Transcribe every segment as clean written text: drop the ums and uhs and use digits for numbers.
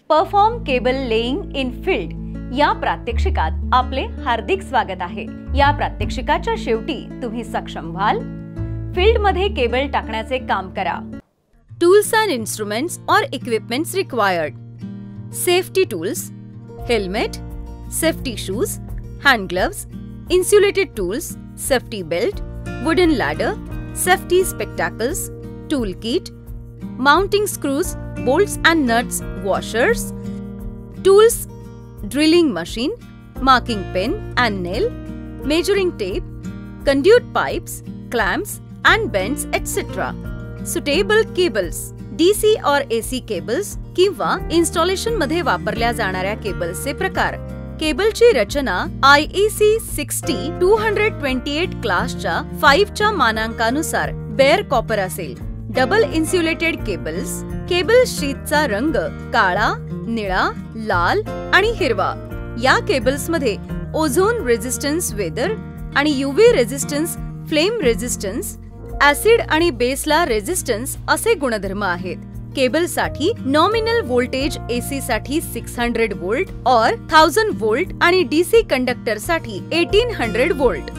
Perform cable laying in field या प्रात्यक्षिकात आपले हार्दिक स्वागत आहे। या प्रात्यक्षिकाच्या शेवटी तुम्ही सक्षम व्हाल फील्ड मध्ये केबल टाकण्याचे काम करा। टूल्स अँड इन्स्ट्रुमेंट्स और equipments required: safety tools, helmet, safety shoes, hand gloves, insulated tools, safety belt, wooden ladder, safety spectacles, tool kit, mounting screws, bolts and nuts, washers, tools, drilling machine, marking pen and nail, measuring tape, conduit pipes, clamps and bends, etc. Suitable cables: DC और AC cables किंवा installation मध्ये वापरल्या जाणाऱ्या केबल्सचे प्रकार। केबलची रचना IEC 60228 क्लासच्या 5 च्या मानांकानुसार bare copper असेल। Double insulated cables: cable शीटचा रंग काळा, निळा, लाल आणि हिरवा। या केबल्समध्ये ओझोन रेझिस्टन्स वेदर आणि UV resistance, flame resistance, acid आणि बेसला रेझिस्टन्स असे गुणधर्म आहेत। केबलसाठी नॉमिनल व्होल्टेज AC साठी 600 वोल्ट और 1000 वोल्ट आणि DC कंडक्टर साठी 1800 वोल्ट।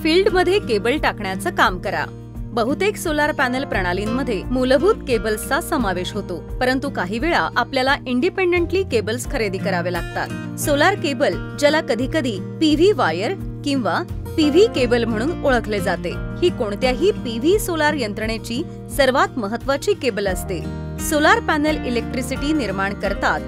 फील्ड मध्ये केबल टाकण्याचं काम करा। बहुतेक सोलार पॅनल प्रणालींमध्ये मूलभूत केबल्सचा समावेश होतो, परंतु काही वेळा आपल्याला इंडिपेंडेंटली केबल्स खरेदी करावे लागतात। सोलार केबल, ज्याला कधीकधी PV वायर किंवा PV केबल म्हणून ओळखले जाते, ही कोणत्याही PV सोलार यंत्रणेची सर्वात महत्त्वाची केबल असते। सोलार पॅनल इलेक्ट्रिसिटी निर्माण करतात,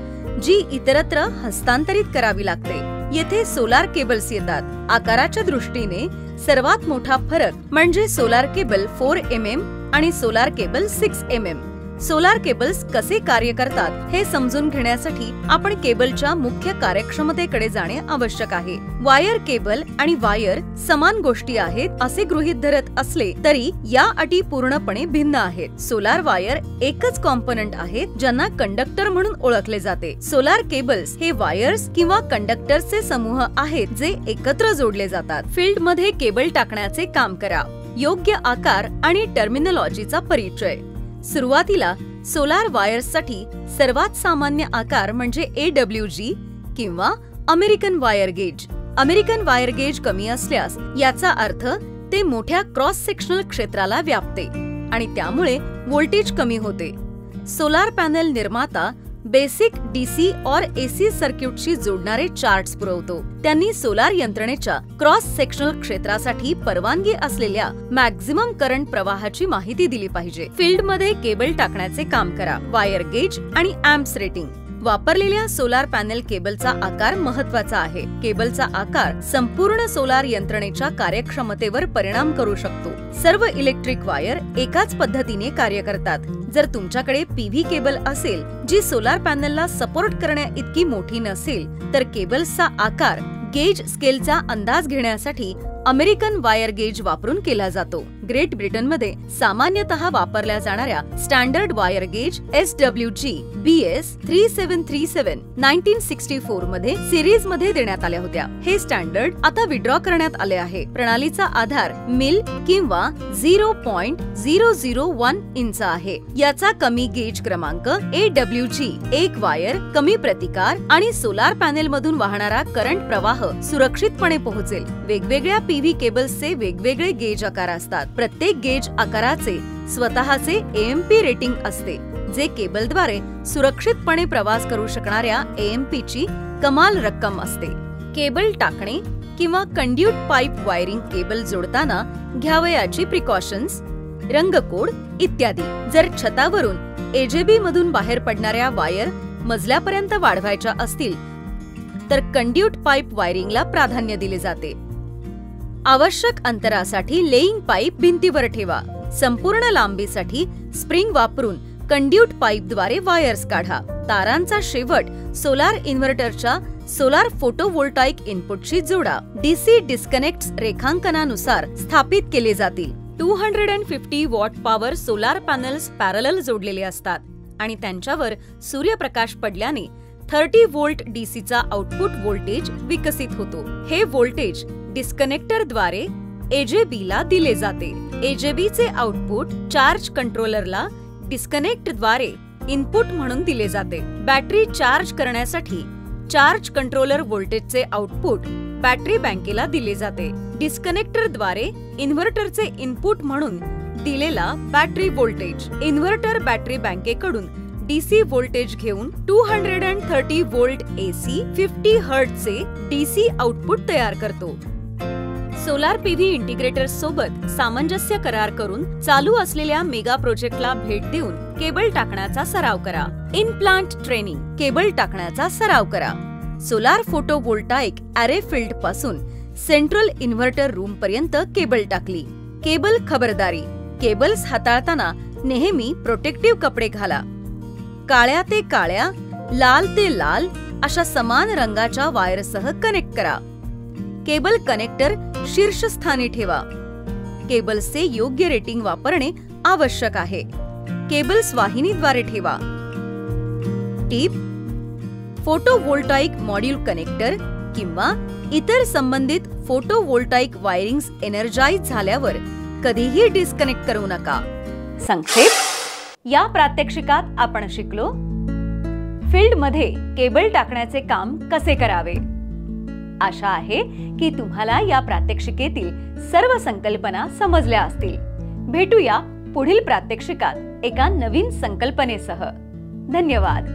जी इतरत्र हस्तांतरित करावी लागते। येथे सोलार केबल्स येतात। आकाराच्या दृष्टीने सर्वात मोठा फरक म्हणजे सोलार केबल 4 mm आणि solar cable 6 mm। Solar cables कसे कार्य करतात हे समजून घेण्यासाठी आपण केबलच्या मुख्य कार्यक्षमतेकडे जाणे आवश्यक आहे। वायर केबल आणि वायर समान गोष्टी आहेत असे गृहीत धरत असले तरी या अटी पूर्णपणे भिन्न आहेत। सोलार वायर एकच कॉम्पोनंट आहेत ज्यांना कंडक्टर म्हणून ओळखले जाते। सोलार केबल्स हे वायर्स किंवा कंडक्टरचे समूह आहेत जे एकत्र जोडले जातात। फील्ड मध्ये केबल टाकण्याचे काम करा। योग्य आकार आणि टर्मिनॉलॉजीचा परिचय: सुरुवातीला सोलार वायर्ससाठी सर्वात सामान्य आकार म्हणजे AWG किंवा American wire gauge. American wire gauge कमी असल्यास याचा अर्थ ते मोठ्या क्रॉस सेक्शनल क्षेत्राला व्यापते आणि त्यामुळे व्होल्टेज कमी होते। सोलार पॅनल निर्माता बेसिक DC और AC सर्किटशी जोडणारे चार्ट्स पुरवतो। त्यांनी सोलार यंत्रणेच्या क्रॉस सेक्शनल क्षेत्रासाठी परवानगी असलेल्या मॅक्झिमम करंट प्रवाहाची माहिती दिली पाहिजे। फील्ड मध्ये केबल टाकण्याचे काम करा। वायर गेज आणि एम्प्स रेटिंग: वापरलेल्या सोलार पॅनल केबलचा आकार महत्त्वाचा आहे। केबलचा आकार संपूर्ण सोलार यंत्रणेच्या कार्यक्षमतेवर परिणाम करू शकतो। सर्व इलेक्ट्रिक वायर एकाच पद्धतीने कार्य करतात। जर तुमच्याकडे PV केबल असेल जी सोलार पॅनलला सपोर्ट करण्या इतकी मोठी नसेल तर केबल्सचा आकार गेज स्केलचा अंदाज घेण्यासाठी अमेरिकन वायर गेज वापरून केला जातो। ग्रेट ब्रिटनमध्ये सामान्यतः वापरल्या जाणाऱ्या standard wire gauge SWG BS 3737 1964 मध्ये सिरीज मध्ये देण्यात आल्या होत्या। हे स्टँडर्ड आता विड्रॉ करण्यात आले आहे। प्रणालीचा आधार मिल किंवा 0.001 इंच आहे। याचा कमी गेज क्रमांक AWG 1 वायर, कमी प्रतिकार आणि सोलार पॅनेल मधून वाहणारा करंट प्रवाह सुरक्षितपणे पोहोचेल। वेगवेगळ्या PV केबल्सचे वेगवेगळे गेज आकार असतात। प्रत्येक गेज आकाराचे स्वतःचे AMP रेटिंग असते, जे केबलद्वारे सुरक्षितपणे प्रवास करू शकणाऱ्या AMP ची कमाल रक्कम असते। केबल टाकणे किंवा कंड्यूट पाईप वायरिंग केबल जोडताना घ्यावयाची प्रिकॉशन्स, रंगकोड इत्यादी। जर छतावरून AJB मधून बाहेर पडणाऱ्या वायर मजल्यापर्यंत वाढवायच्या असतील तर कंड्यूट पाईप वायरिंगला प्राधान्य दिले जाते। आवश्यक अंतरासाठी लेइंग पाईप भिंतीवर ठेवा। संपूर्ण लांबीसाठी स्प्रिंग वापरून कंड्यूट पाईपद्वारे वायर्स काढा। तारांचा शेवट सोलार इन्व्हर्टरच्या सोलार फोटोव्होल्टाइक इनपुटशी जोडा। DC डिस्कनेक्ट्स रेखांकनानुसार स्थापित केले जातील। 250 what power solar panels parallel जोडलेले असतात आणि त्यांच्यावर सूर्यप्रकाश पडल्याने 30 व्होल्ट DC चा आउटपुट व्होल्टेज विकसित होतो। हे व्होल्टेज डिस्कनेक्टरद्वारे AJB ला दिले जाते। AJB चे आउटपुट चार्ज कंट्रोलरला डिस्कनेक्टद्वारे इनपुट म्हणून दिले जाते. बॅटरी चार्ज करण्यासाठी चार्ज कंट्रोलर व्होल्टेजचे आउटपुट बॅटरी बँकेला दिले जाते. डिस्कनेक्टरद्वारे इन्व्हर्टरचे इनपुट म्हणून दिलेला बॅटरी व्होल्टेज इन्व्हर्टर बॅटरी बँकेकडून डीसी व्होल्टेज घेऊन 230 व्होल्ट एसी 50 हर्ट्झचे डीसी आउटपुट तयार करतो. सोलार पीव्ही इंटिग्रेटर्स सोबत सामंजस्य करार करून चालू असलेल्या मेगा प्रोजेक्टला भेट देऊन केबल टाकण्याचा सराव करा. इन प्लांट ट्रेनिंग केबल टाकण्याचा सराव करा. सोलार फोटोव्होल्टाइक अरे फील्ड पासून सेंट्रल इन्व्हर्टर रूम पर्यंत केबल टाकली. केबल खबरदारी केबल्स हाताळताना नेहमी प्रोटेक्टिव्ह कपडे घाला. काळ्या ते काळ्या, लाल ते लाल अशा समान रंगाच्या वायरसह कनेक्ट करा. केबल कनेक्टर शीर्षस्थानी ठेवा. केबल्सचे योग्य रेटिंग वापरणे आवश्यक आहे. केबल्स वाहिनीद्वारे ठेवा. टिप: फोटोव्होल्टाइक मॉड्यूल कनेक्टर किंवा इतर संबंधित फोटोव्होल्टाइक वायरिंग्स एनर्जाइज झाल्यावर कधीही डिस्कनेक्ट करू नका. संक्षेप: या प्रात्यक्षिकात आपण शिकलो फील्डमध्ये केबल टाकण्याचे काम कसे करावे. आशा आहे की तुम्हाला या प्रात्यक्षिकेतील सर्व संकल्पना समजल्या असतील. भेटूया पुढील प्रात्यक्षिकात एका नवीन संकल्पनेसह. धन्यवाद.